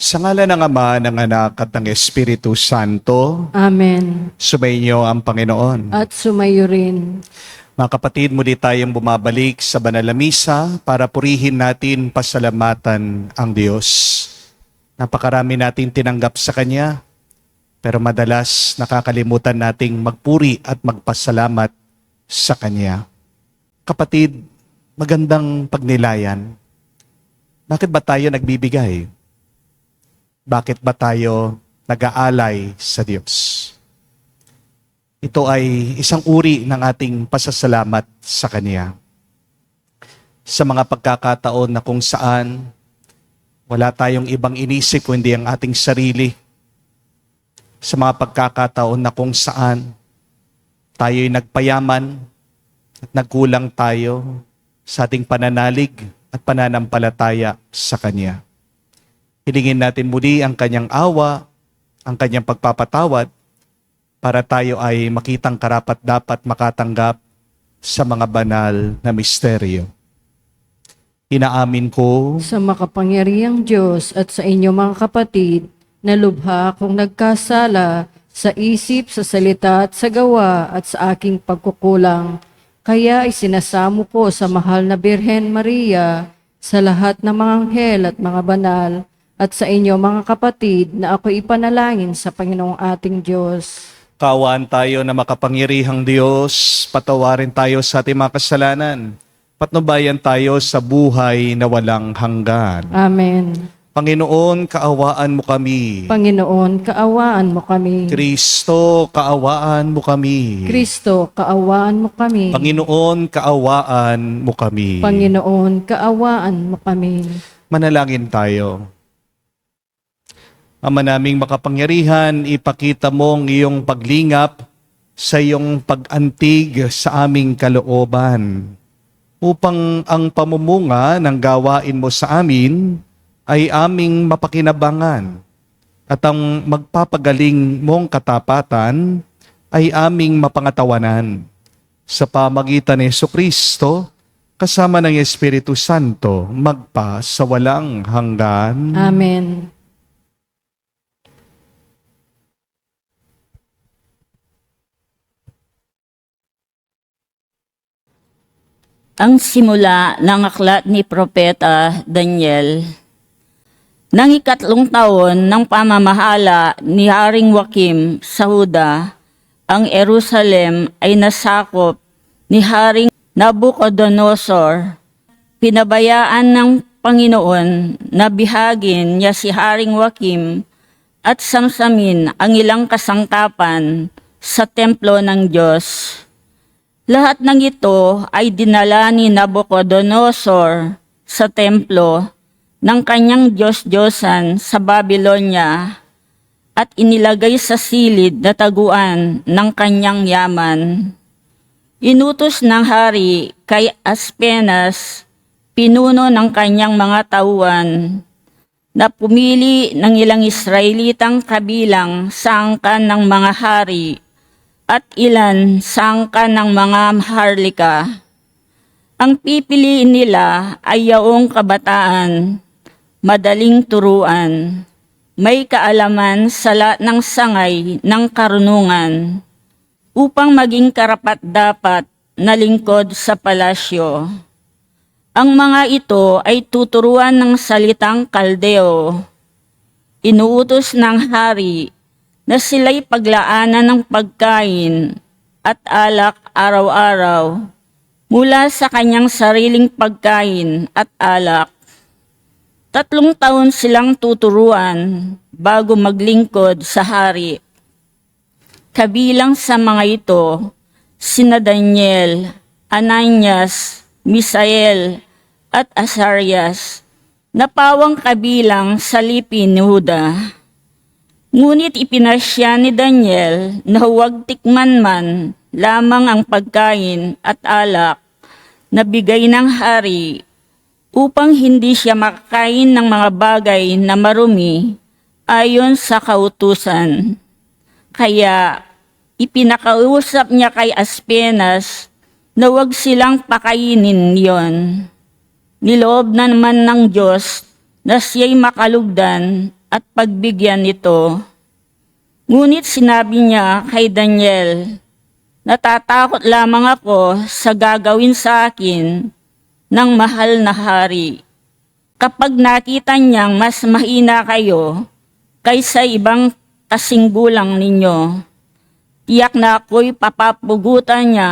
Sa ngalan ng Ama, ng Anak at ng Espiritu Santo, Amen. sumainyo ang Panginoon. At sumayo rin. Mga kapatid, muli tayong bumabalik sa banal na misa para purihin natin, pasalamatan ang Diyos. Napakarami nating tinanggap sa Kanya, pero madalas nakakalimutan nating magpuri at magpasalamat sa Kanya. Kapatid, magandang pagnilayan. Bakit ba tayo nagbibigay? Bakit ba tayo nag-aalay sa Diyos? Ito ay isang uri ng ating pasasalamat sa Kanya. Sa mga pagkakataon na kung saan wala tayong ibang inisip kundi ang ating sarili. Sa mga pagkakataon na kung saan tayo'y nagpayaman at nagkulang tayo sa ating pananalig at pananampalataya sa Kanya. Hilingin natin muli ang Kanyang awa, ang Kanyang pagpapatawad, para tayo ay makitang karapat-dapat makatanggap sa mga banal na misteryo. Inaamin ko Sa makapangyarihang Diyos at sa inyo mga kapatid, na lubha kung nagkasala sa isip, sa salita at sa gawa at sa aking pagkukulang. Kaya isinasamo ko sa mahal na Birhen Maria, sa lahat ng mga anghel at mga banal, at sa inyo mga kapatid na ako ipanalangin sa Panginoong ating Diyos. kaawaan tayo na makapangyarihang Diyos, patawarin tayo sa ating mga kasalanan, patnubayan tayo sa buhay na walang hanggan. Amen. Panginoon, kaawaan mo kami. Panginoon, kaawaan mo kami. Kristo, kaawaan mo kami. Kristo, kaawaan mo kami. Panginoon, kaawaan mo kami. Panginoon, kaawaan mo kami. Manalangin tayo. Ama naming makapangyarihan, ipakita mo ang iyong paglingap sa iyong pag-antig sa aming kalooban, upang ang pamumunga ng gawain mo sa amin ay aming mapakinabangan, at ang magpapagaling mong katapatan ay aming mapangatawanan. Sa pamagitan ni Jesucristo, kasama ng Espiritu Santo, magpa sa walang hanggan. Amen. Ang simula ng aklat ni Propeta Daniel. Nang ikatlong taon ng pamamahala ni Haring Joachim sa Huda, ang Jerusalem ay nasakop ni Haring Nabucodonosor. Pinabayaan ng Panginoon na bihagin niya si Haring Joachim at samsamin ang ilang kasangkapan sa templo ng Diyos. Lahat ng ito ay dinala ni Nabucodonosor sa templo ng kanyang Diyos-Diyosan sa Babylonia at inilagay sa silid na taguan ng kanyang yaman. Inutos ng hari kay Aspenas, pinuno ng kanyang mga tauhan, na pumili ng ilang Israelitang kabilang sa angkan ng mga hari at ilan sa angkan ng mga maharlika. Ang pipiliin nila ay yaong kabataan, madaling turuan, may kaalaman sa lahat ng sangay ng karunungan, upang maging karapat-dapat na lingkod sa palasyo. Ang mga ito ay tuturuan ng salitang Kaldeo. Inuutos ng hari na sila'y paglaanan ng pagkain at alak araw-araw mula sa kanyang sariling pagkain at alak. 3 taon silang tuturuan bago maglingkod sa hari. Kabilang sa mga ito, sina Daniel, Ananias, Misael at Azarias, na pawang kabilang sa lipi ni Huda. Ngunit ipinasya ni Daniel na huwag tikman man lamang ang pagkain at alak na bigay ng hari, upang hindi siya makakain ng mga bagay na marumi ayon sa kautusan. Kaya ipinakausap niya kay Aspenas na huwag silang pakainin yon. Niloob na naman ng Diyos na siya'y makalugdan at pagbigyan nito. Ngunit sinabi niya kay Daniel, "Natatakot lamang ako sa gagawin sa akin ng mahal na hari. Kapag nakita niyang mas mahina kayo kaysa ibang kasinggulang ninyo, tiyak na ako'y papapugutan niya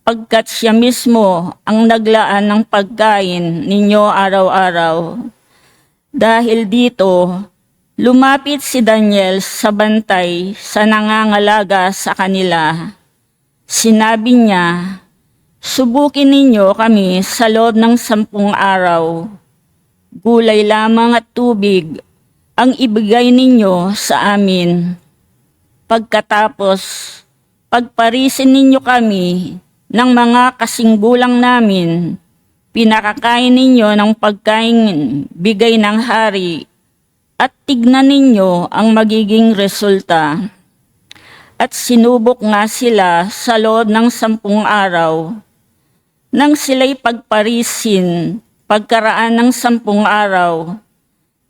pagkat siya mismo ang naglaan ng pagkain ninyo araw-araw." Dahil dito, lumapit si Daniel sa bantay sa nangangalaga sa kanila. Sinabi niya, "Subukin ninyo kami sa loob ng 10 araw. Gulay lamang at tubig ang ibigay ninyo sa amin. Pagkatapos, pagparisin ninyo kami ng mga kasinggulang namin, pinakakain ninyo ng pagkain bigay ng hari, at tignan ninyo ang magiging resulta." At sinubok nga sila sa loob ng 10 araw. Nang sila'y pagparisin, pagkaraan ng 10 araw,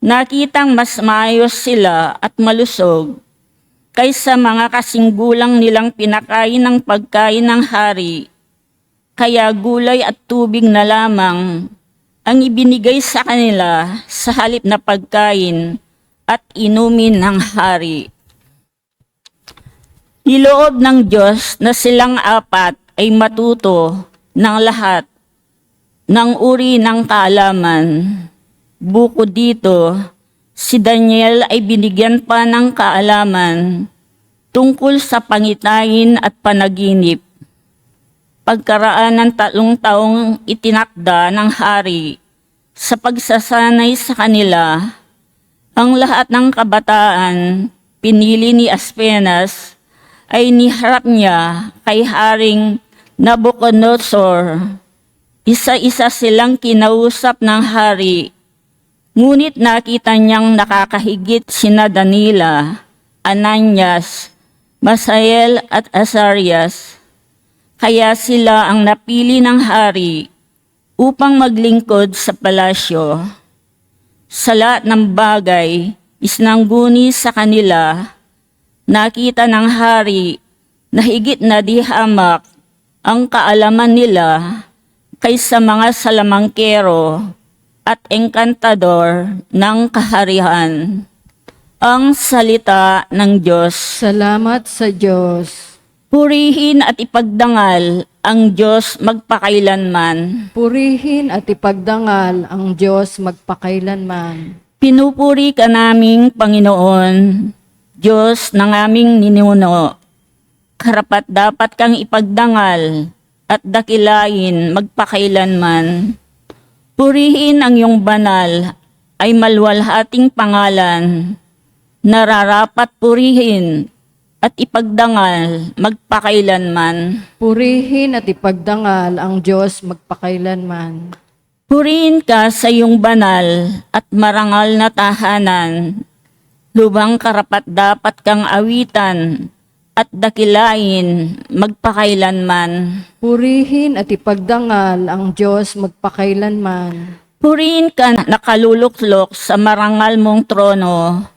nakitang mas maayos sila at malusog kaysa mga kasinggulang nilang pinakain ng pagkain ng hari. Kaya gulay at tubig na lamang ang ibinigay sa kanila sa halip na pagkain at inumin ng hari. Niloob ng Diyos na silang apat ay matuto ng lahat ng uri ng kaalaman. Bukod dito, si Daniel ay binigyan pa ng kaalaman tungkol sa pangitain at panaginip. Pagkaraan ng 3 taong itinakda ng hari sa pagsasanay sa kanila, ang lahat ng kabataan pinili ni Aspenas ay niharap niya kay Haring Nabucodonosor. Isa-isa silang kinausap ng hari, ngunit nakita niyang nakakahigit sina Danila, Ananias, Misael at Azarias. Kaya sila ang napili ng hari upang maglingkod sa palasyo. Sa lahat ng bagay, isinangguni sa kanila, nakita ng hari na higit na di hamak ang kaalaman nila kaysa mga salamangkero at engkantador ng kaharian. Ang salita ng Diyos. Salamat sa Diyos. Purihin at ipagdangal ang Diyos magpakailanman. Purihin at ipagdangal ang Diyos magpakailanman. Pinupuri ka naming Panginoon, Diyos ng aming ninuno. Karapat dapat kang ipagdangal at dakilain magpakailanman. Purihin ang iyong banal ay maluwalhating pangalan. Nararapat purihin at ipagdangal magpakailanman. Purihin at ipagdangal ang Diyos magpakailanman. Purihin ka sa iyong banal at marangal na tahanan. Lubhang karapat dapat kang awitan at dakilain magpakailanman. Purihin at ipagdangal ang Diyos magpakailanman. Purihin ka na nakaluluklok sa marangal mong trono.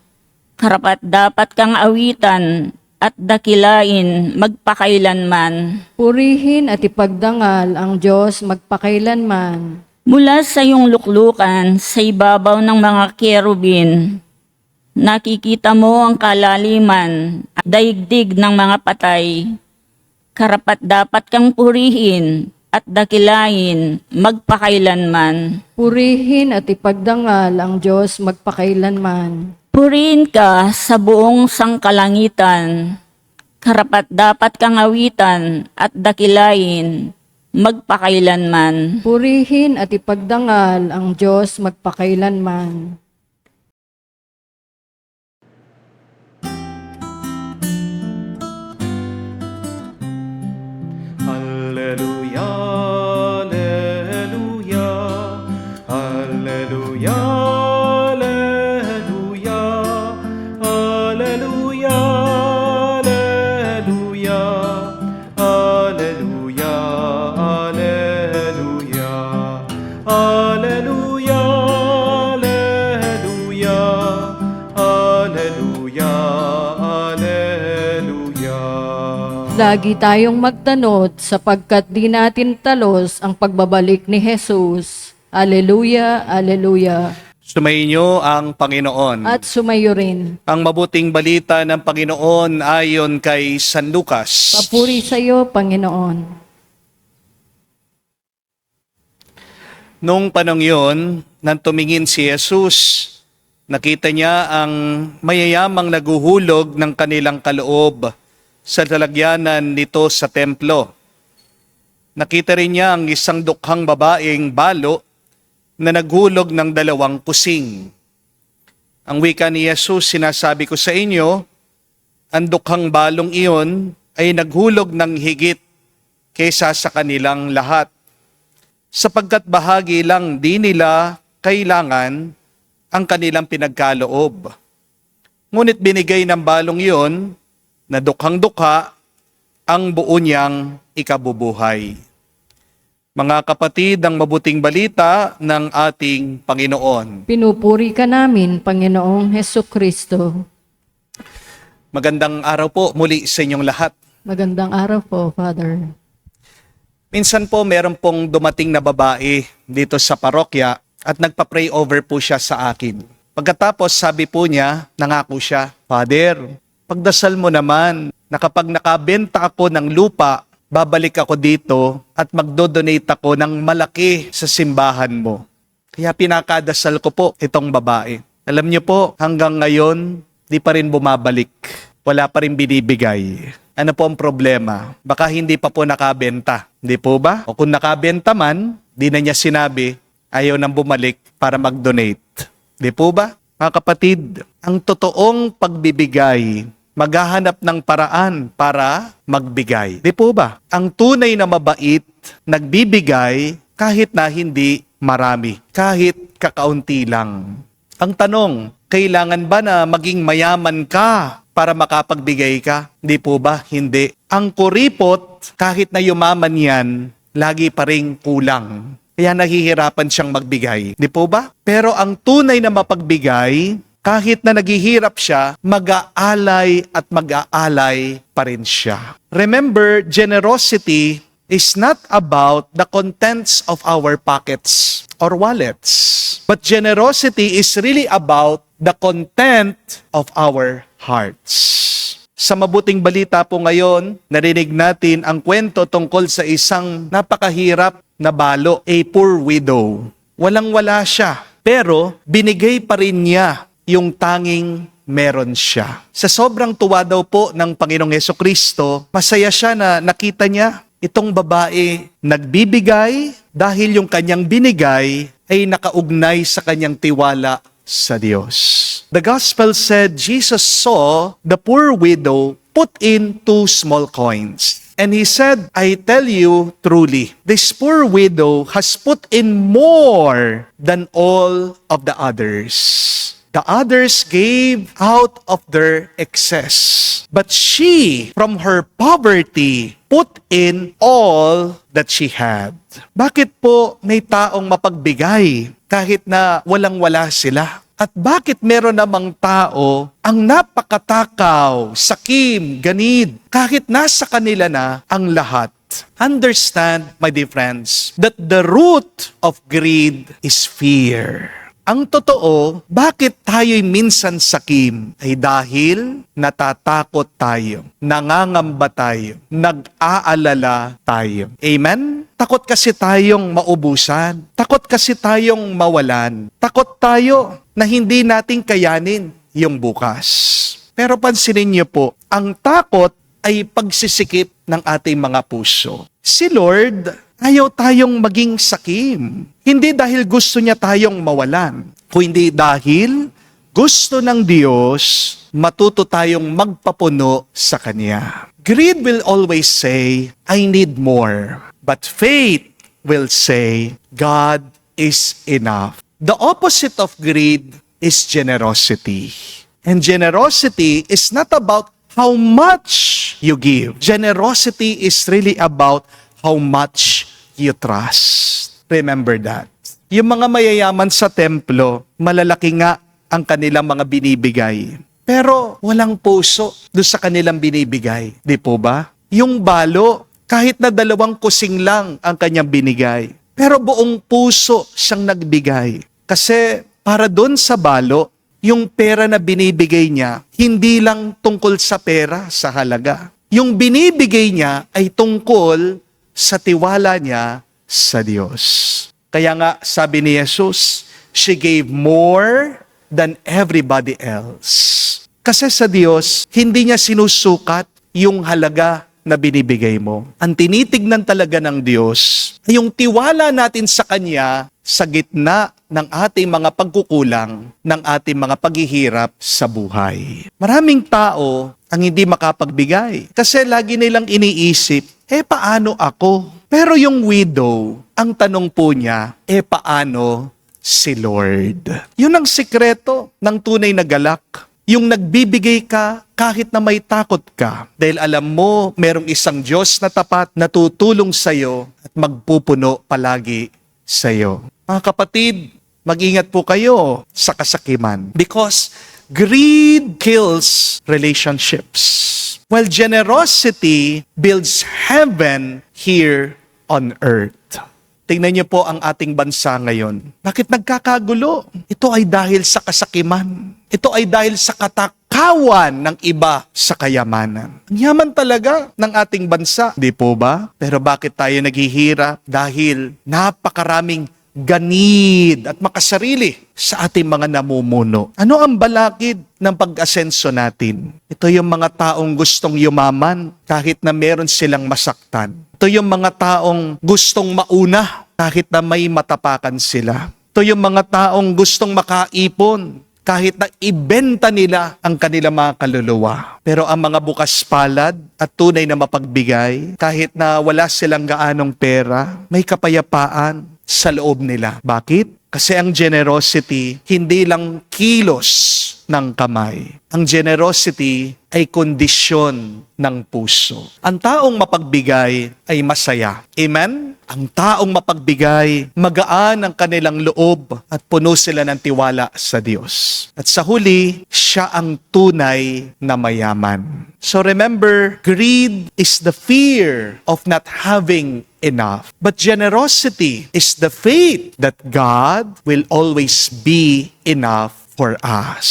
Karapat dapat kang awitan at dakilain magpakailanman. Purihin at ipagdangal ang Diyos magpakailanman. Mula sa iyong luklukan sa ibabaw ng mga kerubin, nakikita mo ang kalaliman at daigdig ng mga patay. Karapat dapat kang purihin at dakilain magpakailanman. Purihin at ipagdangal ang Diyos magpakailanman. Purihin ka sa buong sangkalangitan. Karapat dapat kang awitan at dakilain magpakailanman. Purihin at ipagdangal ang Diyos magpakailanman. Alleluia, alleluia, alleluia, alleluia, alleluia, alleluia, alleluia, alleluia, alleluia, alleluia, Lagi tayong magtanod sapagkat di natin talos ang pagbabalik ni Jesus. Aleluya, aleluya. Sumainyo ang Panginoon. At sumayo rin. Ang mabuting balita ng Panginoon ayon kay San Lucas. Papuri sa iyo, Panginoon. Nung panong yun, nang tumingin si Jesus, nakita niya ang mayayamang naguhulog ng kanilang kaloob sa lalagyanan nito sa templo. Nakita rin niya ang isang dukhang babaeng balo na naghulog ng 2 kusing. Ang wika ni Jesus, sinasabi ko sa inyo, ang dukhang balong iyon ay naghulog ng higit kaysa sa kanilang lahat, sapagkat bahagi lang di nila kailangan ang kanilang pinagkaloob. Ngunit binigay ng balong iyon na dukhang-dukha ang buo niyang ikabubuhay. Mga kapatid, ang mabuting balita ng ating Panginoon. Pinupuri ka namin, Panginoong Hesukristo. Magandang araw po muli sa inyong lahat. Magandang araw po, Father. Minsan po meron pong dumating na babae dito sa parokya at nagpa-pray over po siya sa akin. Pagkatapos sabi po niya, nangako siya, Father, pagdasal mo naman na kapag nakabenta ako ng lupa, babalik ako dito at magdodonate ako ng malaki sa simbahan mo. Kaya pinakadasal ko po itong babae. Alam niyo po, hanggang ngayon, di pa rin bumabalik. Wala pa rin binibigay. Ano po ang problema? Baka hindi pa po nakabenta. Hindi po ba? O kung nakabenta man, di na niya sinabi, ayaw nang bumalik para mag-donate. Di po ba? Mga kapatid, ang totoong pagbibigay, maghahanap ng paraan para magbigay. Di po ba? Ang tunay na mabait, nagbibigay kahit na hindi marami, kahit kakaunti lang. Ang tanong, kailangan ba na maging mayaman ka para makapagbigay ka? Di po ba? Hindi. Ang kuripot, kahit na yumaman yan, lagi pa ring kulang. Kaya nahihirapan siyang magbigay. Di po ba? Pero ang tunay na mapagbigay, kahit na naghihirap siya, mag-aalay at mag-aalay pa rin siya. Remember, generosity is not about the contents of our pockets or wallets. But generosity is really about the content of our hearts. Sa mabuting balita po ngayon, narinig natin ang kwento tungkol sa isang napakahirap na balo, a poor widow. Walang-wala siya, pero binigay pa rin niya yung tanging meron siya. Sa sobrang tuwa daw po ng Panginoong Hesukristo, masaya siya na nakita niya itong babae nagbibigay dahil yung kanyang binigay ay nakaugnay sa kanyang tiwala sa Diyos. The gospel said Jesus saw the poor widow put in 2 small coins. And he said, I tell you truly, this poor widow has put in more than all of the others. The others gave out of their excess. But she, from her poverty, put in all that she had. Bakit po may taong mapagbigay kahit na walang-wala sila? At bakit meron namang tao ang napakatakaw, sakim, ganid, kahit nasa kanila na ang lahat? Understand, my dear friends, that the root of greed is fear. Ang totoo, bakit tayo'y minsan sakim ay dahil natatakot tayo, nangangamba tayo, nag-aalala tayo. Amen? Takot kasi tayong maubusan. Takot kasi tayong mawalan. Takot tayo na hindi natin kayanin yung bukas. Pero pansinin niyo po, ang takot ay pagsisikip ng ating mga puso. Si Lord, ayaw tayong maging sakim. Hindi dahil gusto niya tayong mawalan, kundi dahil gusto ng Diyos matuto tayong magpapuno sa Kanya. Greed will always say, I need more. But faith will say, God is enough. The opposite of greed is generosity. And generosity is not about how much you give. Generosity is really about how much you trust. Remember that. Yung mga mayayaman sa templo, malalaki nga ang kanilang mga binibigay. Pero walang puso doon sa kanilang binibigay. Di po ba? yung balo, kahit na 2 kusing lang ang kanyang binigay. Pero buong puso siyang nagbigay. Kasi para doon sa balo, yung pera na binibigay niya, hindi lang tungkol sa pera, sa halaga. Yung binibigay niya ay tungkol sa tiwala niya sa Diyos. Kaya nga sabi ni Jesus, she gave more than everybody else. Kasi sa Diyos, hindi niya sinusukat yung halaga na binibigay mo. Ang tinitignan talaga ng Diyos ay yung tiwala natin sa Kanya sa gitna ng ating mga pagkukulang, ng ating mga paghihirap sa buhay. Maraming tao ang hindi makapagbigay kasi lagi nilang iniisip, paano ako? Pero yung widow, ang tanong po niya, paano si Lord? Yun ang sikreto ng tunay na galak. Yung nagbibigay ka kahit na may takot ka. Dahil alam mo, merong isang Diyos na tapat na tutulong sa'yo at magpupuno palagi sa'yo. Mga kapatid, mag-ingat po kayo sa kasakiman. Because greed kills relationships. While generosity builds heaven here on earth. Tingnan niyo po ang ating bansa ngayon. Bakit nagkakagulo? Ito ay dahil sa kasakiman. Ito ay dahil sa katakawan ng iba sa kayamanan. Ang yaman talaga ng ating bansa, di po ba? Pero bakit tayo naghihirap? Dahil napakaraming ganid at makasarili sa ating mga namumuno. Ano ang balakid ng pag-asenso natin? Ito yung mga taong gustong yumaman kahit na meron silang masaktan. Ito yung mga taong gustong mauna kahit na may matapakan sila. Ito yung mga taong gustong makaipon kahit na ibenta nila ang kanilang mga kaluluwa. Pero ang mga bukas palad at tunay na mapagbigay, kahit na wala silang gaanong pera, may kapayapaan sa loob nila. Bakit? Kasi ang generosity, hindi lang kilos ng kamay. Ang generosity ay kondisyon ng puso. Ang taong mapagbigay ay masaya. Amen? Ang taong mapagbigay, magaan ang kanilang loob at puno sila ng tiwala sa Diyos. At sa huli, siya ang tunay na mayaman. So remember, greed is the fear of not having enough. But generosity is the faith that God will always be enough for us.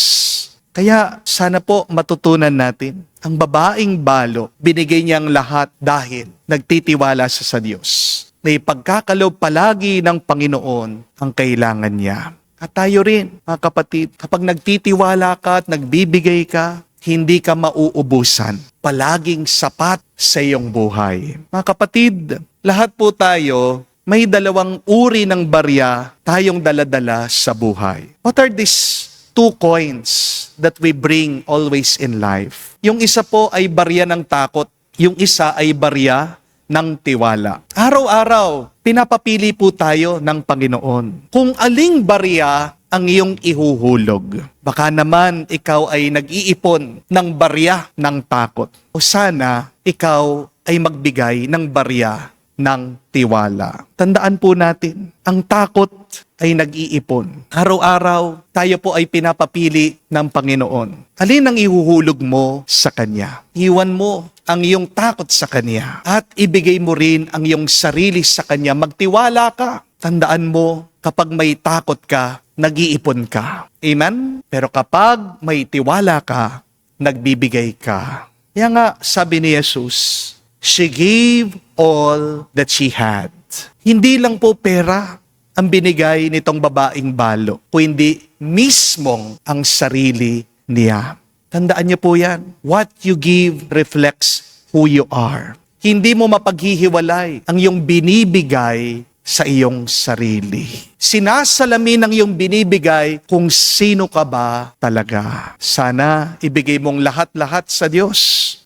Kaya sana po matutunan natin, ang babaeng balo, binigay niyang lahat dahil nagtitiwala sa Diyos. May pagkakaloob palagi ng Panginoon ang kailangan niya. At tayo rin, mga kapatid, kapag nagtitiwala ka at nagbibigay ka, hindi ka mauubusan. Palaging sapat sa iyong buhay. Mga kapatid, lahat po tayo may 2 uri ng barya tayong daladala sa buhay. What are these 2 coins that we bring always in life? Yung isa po ay barya ng takot, yung isa ay barya ng tiwala. Araw-araw, pinapapili po tayo ng Panginoon. Kung aling barya ang iyong ihuhulog, baka naman ikaw ay nag-iipon ng barya ng takot. O sana ikaw ay magbigay ng barya ng tiwala. Tandaan po natin, ang takot ay nag-iipon. Araw-araw, tayo po ay pinapapili ng Panginoon. Alin ang ihuhulog mo sa Kanya? Iwan mo ang iyong takot sa Kanya at ibigay mo rin ang iyong sarili sa Kanya. Magtiwala ka. Tandaan mo, kapag may takot ka, nag-iipon ka. Amen? Pero kapag may tiwala ka, nagbibigay ka. Kaya nga, sabi ni Jesus, she gave all that she had. Hindi lang po pera ang binigay nitong babaeng balo, kundi mismong ang sarili niya. Tandaan niyo po yan. What you give reflects who you are. Hindi mo mapaghihiwalay ang iyong binibigay sa iyong sarili. Sinasalamin ang iyong binibigay kung sino ka ba talaga. Sana ibigay mong lahat-lahat sa Diyos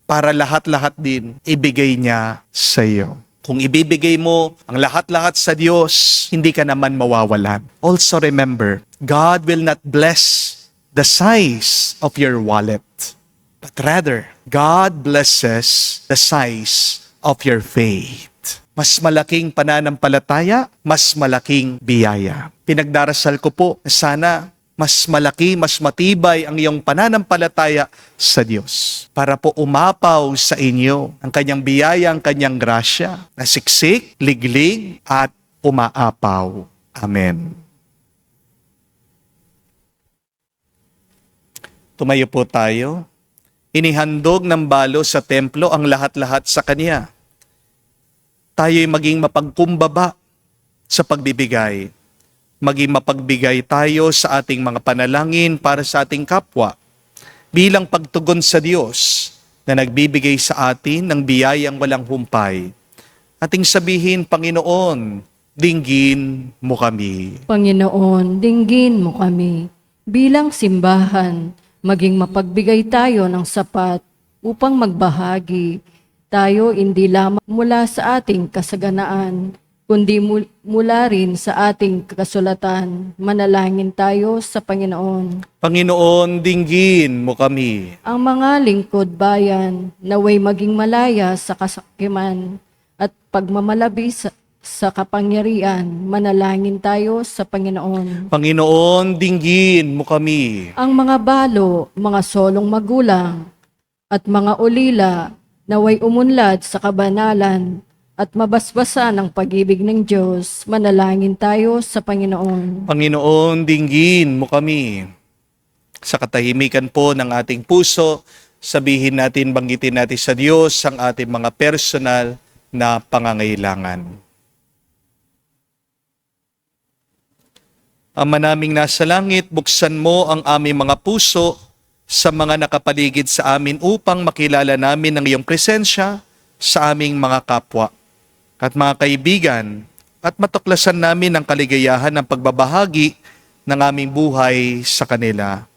para lahat-lahat din ibigay niya sa iyo. Kung ibibigay mo ang lahat-lahat sa Diyos, hindi ka naman mawawalan. Also remember, God will not bless the size of your wallet, but rather, God blesses the size of your faith. Mas malaking pananampalataya, mas malaking biyaya. Pinagdarasal ko po na sana mas malaki, mas matibay ang iyong pananampalataya sa Diyos. Para po umapaw sa inyo ang kanyang biyaya, ang kanyang grasya, na siksik, liglig, at umaapaw. Amen. Tumayo po tayo. Inihandog ng balo sa templo ang lahat-lahat sa Kanya. Tayo'y maging mapagkumbaba sa pagbibigay. Maging mapagbigay tayo sa ating mga panalangin para sa ating kapwa bilang pagtugon sa Diyos na nagbibigay sa atin ng biyayang walang humpay. Ating sabihin, Panginoon, dinggin mo kami. Panginoon, dinggin mo kami. Bilang simbahan, maging mapagbigay tayo ng sapat upang magbahagi. Tayo hindi lamang mula sa ating kasaganaan, kundi mula rin sa ating kasulatan. Manalangin tayo sa Panginoon. Panginoon, dinggin mo kami. Ang mga lingkod bayan naway maging malaya sa kasakiman at pagmamalabi sa kapangyarihan. Manalangin tayo sa Panginoon. Panginoon, dinggin mo kami. Ang mga balo, mga solong magulang, at mga ulila naway umunlad sa kabanalan at mabasbasa ng pag-ibig ng Diyos. Manalangin tayo sa Panginoon. Panginoon, dinggin mo kami. Sa katahimikan po ng ating puso, sabihin natin, banggitin natin sa Diyos ang ating mga personal na pangangailangan. Ama naming nasa langit, buksan mo ang aming mga puso sa mga nakapaligid sa amin upang makilala namin ang iyong presensya sa aming mga kapwa at mga kaibigan at matuklasan namin ang kaligayahan ng pagbabahagi ng aming buhay sa kanila.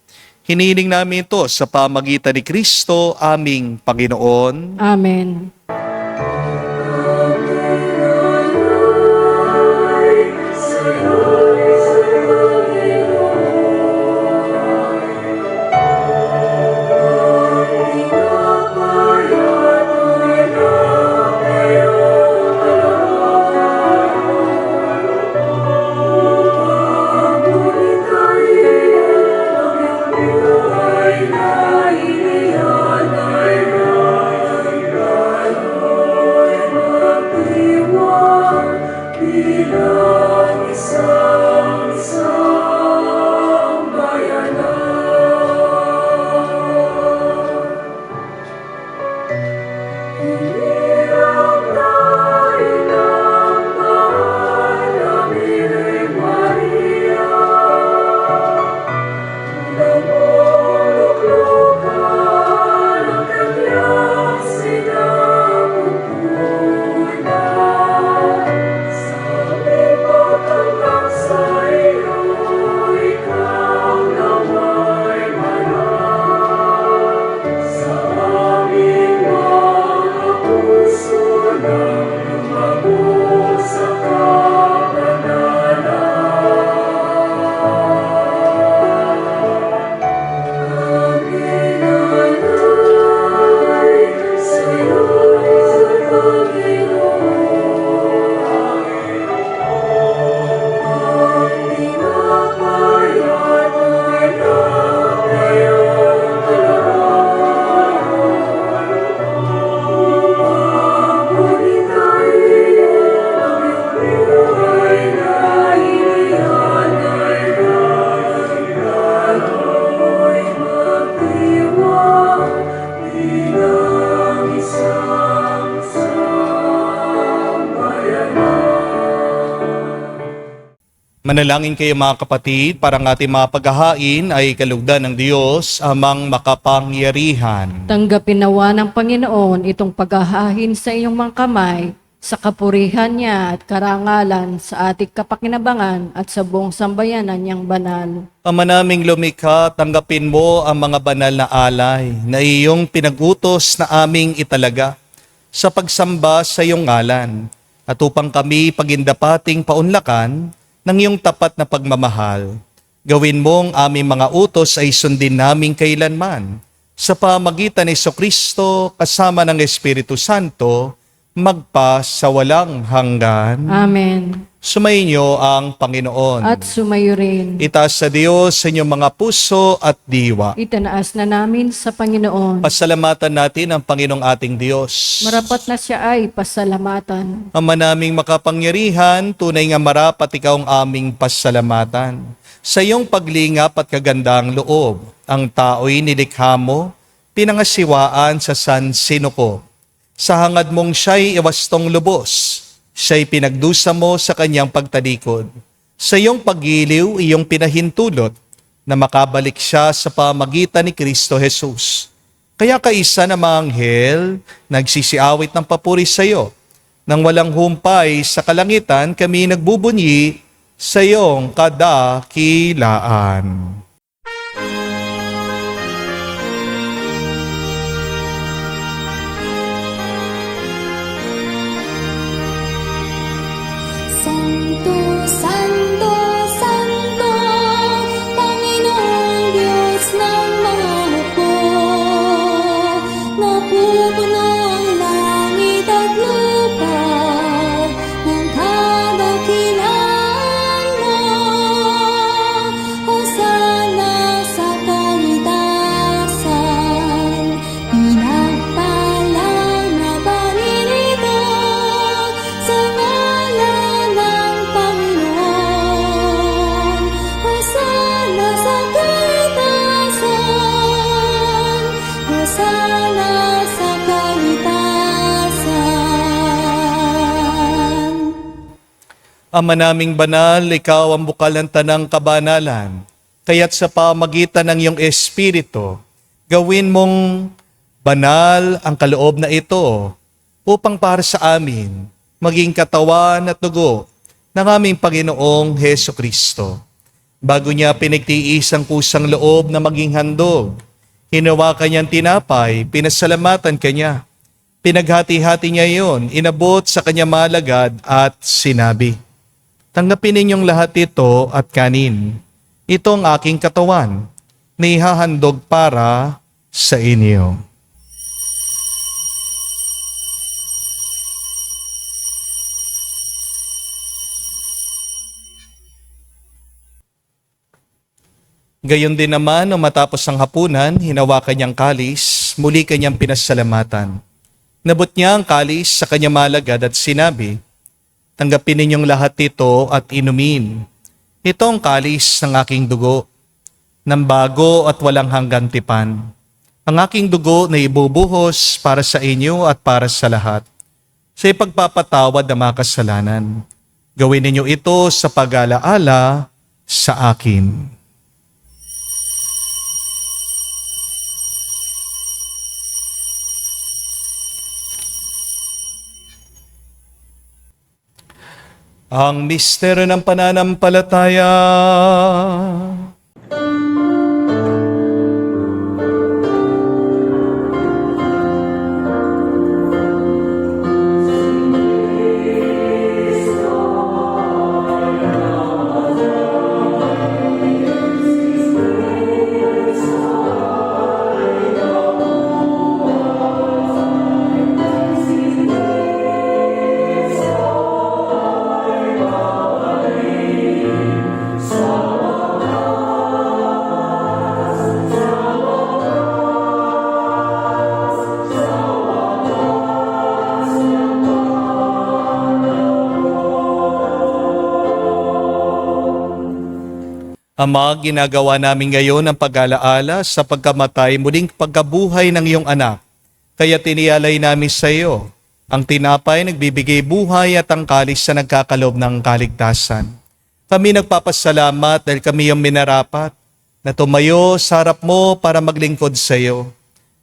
Hinihiling namin ito sa pamagitan ni Kristo, aming Panginoon. Amen. Manalangin kayo mga kapatid, para ang ating mga paghahain ay kalugdan ng Diyos, amang makapangyarihan. Tanggapin nawa ng Panginoon itong paghahain sa iyong mga kamay, sa kapurihan niya at karangalan, sa ating kapakinabangan at sa buong sambayanan niyang banal. Ama naming lumikha, tanggapin mo ang mga banal na alay na iyong pinagutos na aming italaga sa pagsamba sa iyong ngalan, at upang kami pagindapating paunlakan ng iyong tapat na pagmamahal. Gawin mong aming mga utos ay sundin naming kailanman. Sa pamagitan ni Jesucristo kasama ng Espiritu Santo, magpa sa walang hanggan. Amen. Sumainyo ang Panginoon. At sumayo rin. Itaas sa Diyos sa inyong mga puso at diwa. Itanaas na namin sa Panginoon. Pasalamatan natin ang Panginoong ating Diyos. Marapat na siya ay pasalamatan. Ama naming makapangyarihan, tunay nga marapat ikaw ang aming pasalamatan. Sa iyong paglingap at kagandang loob, ang tao'y nilikha mo, pinangasiwaan sa sansinuko. Sa hangad mong siya'y iwastong lubos, siya'y pinagdusa mo sa kanyang pagtalikod. Sa iyong paggiliw, iyong pinahintulot na makabalik siya sa pamagitan ni Kristo Jesus. Kaya kaisa na mga anghel, nagsisiawit ng papuri sa iyo. Nang walang humpay sa kalangitan, kami nagbubunyi sa iyong kadakilaan. Santo, Santo, Santo, Panginoong Diyos ng mga hukbo. Napupuno ang langit at lupa ng kadakilaan mo. Hosana sa kaitasan, pinagpalang na paninito sa ngalan ng Panginoon. Hosana sa kaitasan, Hosana sa kaitasan. Ama naming banal, ikaw ang bukal ng tanang kabanalan. Kaya't sa pamagitan ng iyong Espiritu, gawin mong banal ang kaloob na ito upang para sa amin maging katawan at dugo ng aming Panginoong Heso Kristo. Bago niya pinagtiis ang kusang loob na maging handog, hinawakan niyang tinapay, pinasalamatan kanya. Pinaghati-hati niya iyon, inabot sa kanya malagad at sinabi, "Tanggapin ninyong lahat ito at kanin. Ito ang aking katawan, na ihahandog para sa inyo." Gayon din naman, nung matapos ang hapunan, hinawakan niyang kalis, muli kanyang pinasalamatan. Nabot niya ang kalis sa kanyang malagad at sinabi, "Tanggapin ninyong lahat ito at inumin. Ito ang kalis ng aking dugo, ng bago at walang hanggang tipan. Ang aking dugo na ibubuhos para sa inyo at para sa lahat, sa ipagpapatawad ng mga kasalanan. Gawin ninyo ito sa pag-alaala sa akin." Ang misteryo ng pananampalataya. Ama, ginagawa namin ngayon ang pag-alaala sa pagkamatay muling pagkabuhay ng iyong anak. Kaya tinialay namin sa iyo ang tinapay nagbibigay buhay at ang kalis na nagkakalob ng kaligtasan. Kami nagpapasalamat dahil kami yung minarapat na tumayo sa harap mo para maglingkod sa iyo.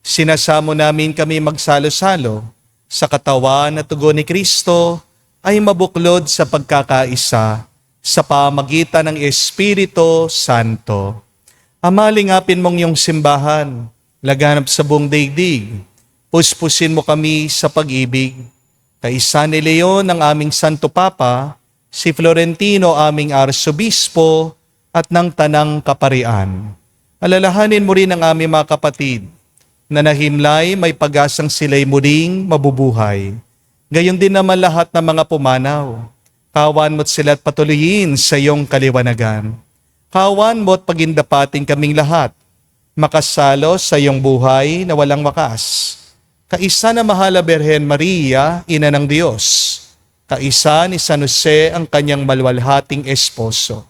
Sinasamo namin kami magsalo-salo sa katawan at tugon ni Kristo ay mabuklod sa pagkakaisa sa pamagitan ng Espiritu Santo. Ama, lingapin mong iyong simbahan, laganap sa buong daigdig. Puspusin mo kami sa pag-ibig. Kaisa ni Leon ang aming Santo Papa, si Florentino aming Arsobispo at ng Tanang Kaparian. Alalahanin mo rin ang aming mga kapatid na nahimlay may pag-asang sila'y muling mabubuhay. Gayon din naman lahat ng mga pumanaw. Kawan mo't sila't patuloyin sa iyong kaliwanagan. Kawan mo't pagindapating kaming lahat, makasalo sa iyong buhay na walang wakas. Kaisa na Mahala Birhen Maria, Ina ng Diyos. Kaisa ni San Jose ang kanyang malwalhating esposo.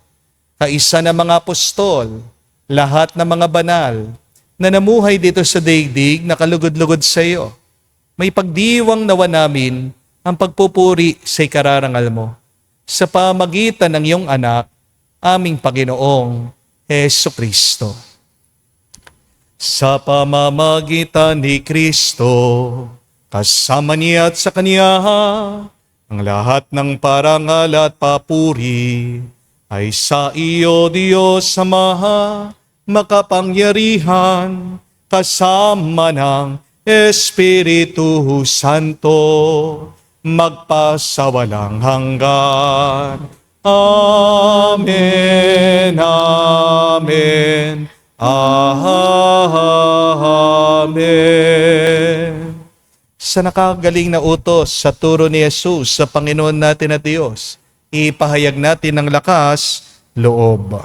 Kaisa na mga apostol, lahat ng mga banal, na namuhay dito sa daigdig na kalugod-lugod sa iyo. May pagdiwang nawa namin ang pagpupuri sa ikararangal mo sa pamagitan ng iyong anak, aming Panginoong Hesu Kristo. Sa pamamagitan ni Kristo, kasama niya at sa Kanya, ang lahat ng parangal at papuri ay sa iyo, Diyos Ama, makapangyarihan, kasama ng Espiritu Santo, magpasawalang hanggan. Amen, amen, amen. Sa nakagaling na utos sa turo ni Jesus sa Panginoon natin at Diyos, ipahayag natin ng lakas loob.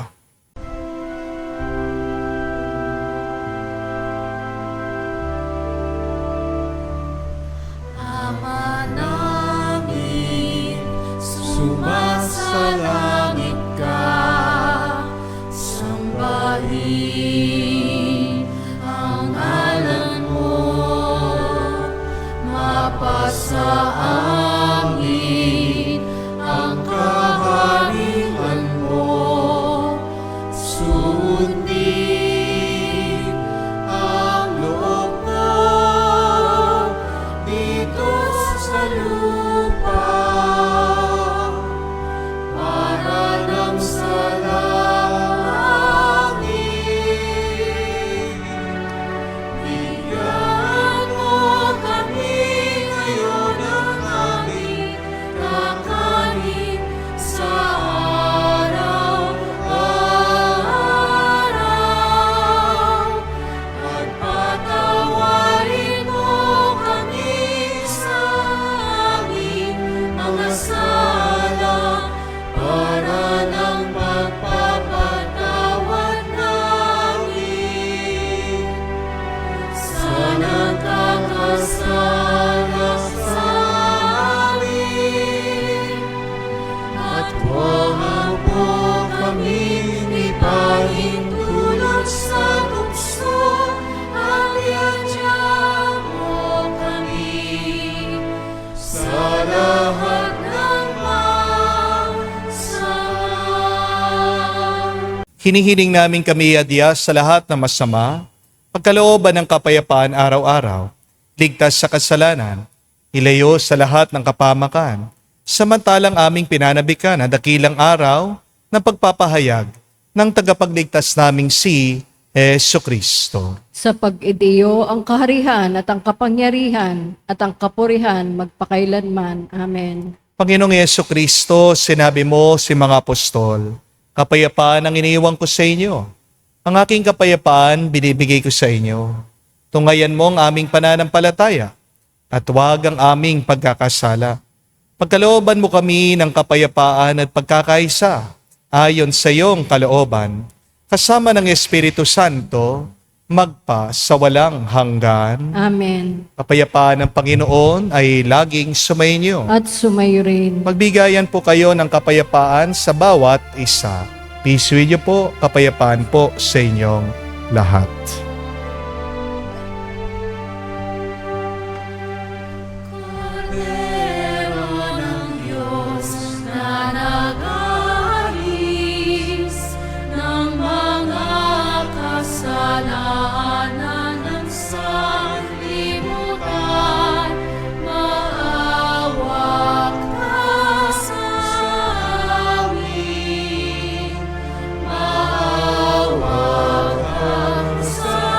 Ama namin, sumasalangit ka, sambahin ang ngalan mo, mapasa amin ang kaharian mo, sundin ang loob mo dito sa lupa para nang sa langit. Bigyan mo kami ngayon ng aming kakanin sa araw-araw at patawarin mo kami sa aming mga sala para ng pagpapatawad namin sa nagkakasala sa amin. At huwag mo kami ipahintulot sa tukso, at iadya mo kami sa lahat ng masama. Hinihiling namin kami adya sa lahat ng masama, pagkalooban ng kapayapaan araw-araw, ligtas sa kasalanan, ilayo sa lahat ng kapamakan, samantalang aming pinanabikan ang dakilang araw ng pagpapahayag ng tagapagligtas naming si Hesu Kristo. Sa pag-idiyo ang kaharihan at ang kapangyarihan at ang kapurihan magpakailanman. Amen. Panginoong Hesu Kristo, sinabi mo si mga apostol, kapayapaan ang iniiwan ko sa inyo. Ang aking kapayapaan binibigay ko sa inyo. Tungayan mo ang aming pananampalataya at huwag ang aming pagkakasala. Pagkalooban mo kami ng kapayapaan at pagkakaisa ayon sa iyong kalooban, kasama ng Espiritu Santo, magpa sa walang hanggan. Amen. Kapayapaan ng Panginoon ay laging sumainyo. At sumayo rin. Magbigayan po kayo ng kapayapaan sa bawat isa. Peace with you po, kapayapaan po sa inyong lahat. Kordero ng Diyos na nag-aalis ng mga kasalanan ng sanlibutan, maawa ka sa amin. Maawa ka sa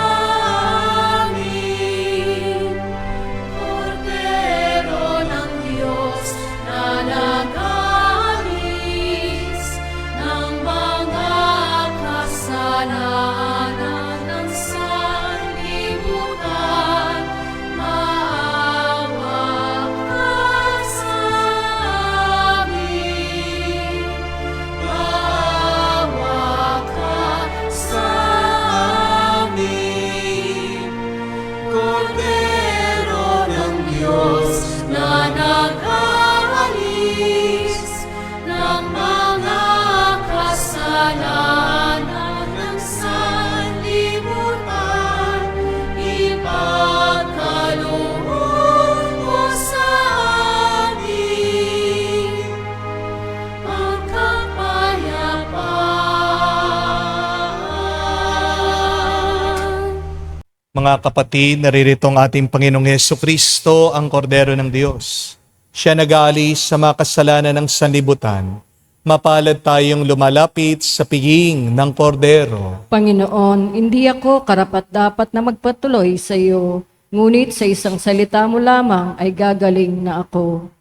Mga kapatid, naririto ang ating Panginoong Hesukristo, ang Kordero ng Diyos. Siya nag-aalis sa mga kasalanan ng sanlibutan. Mapalad tayong lumalapit sa piging ng Kordero. Panginoon, hindi ako karapat-dapat na magpatuloy sa iyo, ngunit sa isang salita mo lamang ay gagaling na ako.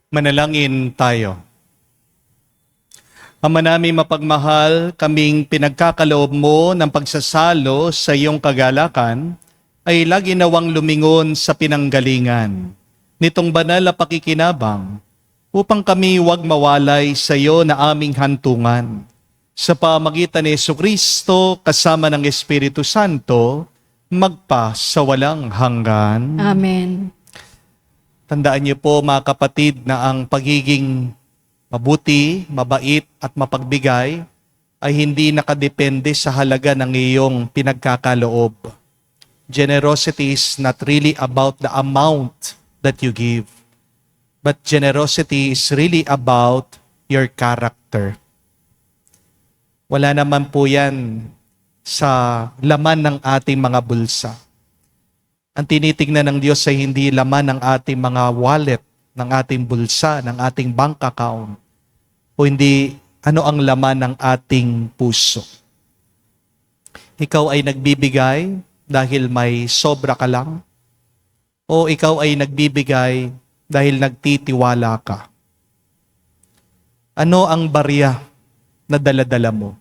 Manalangin tayo. Ama namin mapagmahal, kaming pinagkakaloob mo ng pagsasalo sa iyong kagalakan ay lagi nawang lumingon sa pinanggalingan nitong banal na pakikinabang upang kami huwag mawalay sa iyo na aming hantungan. Sa pamagitan ni Jesucristo kasama ng Espiritu Santo, magpa sa walang hanggan. Amen. Tandaan niyo po mga kapatid na ang pagiging mabuti, mabait at mapagbigay ay hindi nakadepende sa halaga ng iyong pinagkakaloob. Generosity is not really about the amount that you give, but generosity is really about your character. Wala naman po yan sa laman ng ating mga bulsa. Ang tinitingnan ng Diyos ay hindi laman ng ating mga wallet, ng ating bulsa, ng ating bank account, o hindi ano ang laman ng ating puso. Ikaw ay nagbibigay dahil may sobra ka lang, o ikaw ay nagbibigay dahil nagtitiwala ka. Ano ang barya na dala-dala mo?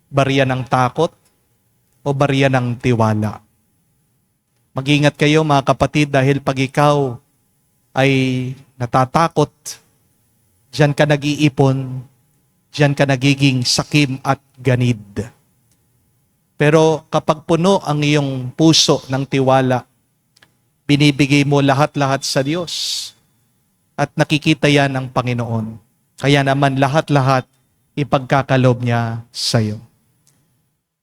Barya ng takot o barya ng tiwala? Mag-ingat kayo mga kapatid dahil pag ikaw ay natatakot, diyan ka nag-iipon, diyan ka nagiging sakim at ganid. Pero kapag puno ang iyong puso ng tiwala, binibigay mo lahat-lahat sa Diyos at nakikita yan ng Panginoon. Kaya naman lahat-lahat ipagkakalob niya sa iyo.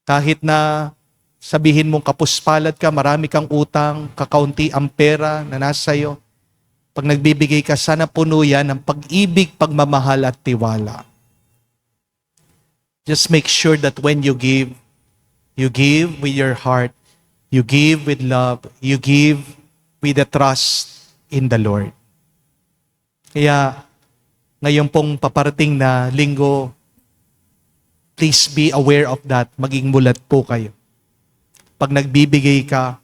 Kahit na sabihin mong kapuspalad ka, marami kang utang, kakaunti ang pera na nasa iyo. Pag nagbibigay ka, sana puno yan ng pag-ibig, pagmamahal at tiwala. Just make sure that when you give with your heart, you give with love, you give with the trust in the Lord. Kaya ngayon pong paparating na linggo, please be aware of that. Maging mulat po kayo. Pag nagbibigay ka,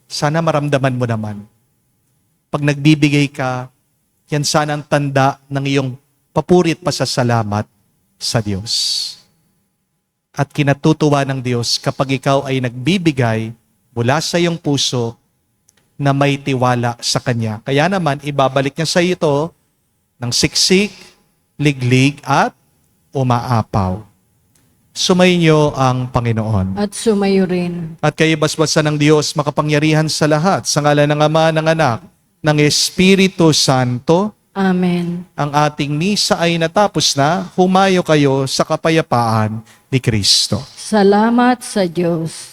sana maramdaman mo naman. Pag nagbibigay ka, yan sana ang tanda ng iyong papurit pasasalamat sa Diyos. At kinatutuwa ng Diyos kapag ikaw ay nagbibigay mula sa iyong puso na may tiwala sa Kanya. Kaya naman, ibabalik niya sa iyo ito ng siksik, liglig, at umaapaw. Sumainyo ang Panginoon. At sumayo rin. At kayo basbasan ng Diyos makapangyarihan sa lahat, sa ngalan ng Ama, ng Anak, ng Espiritu Santo. Amen. Ang ating misa ay natapos na. Humayo kayo sa kapayapaan ni Kristo. Salamat sa Diyos.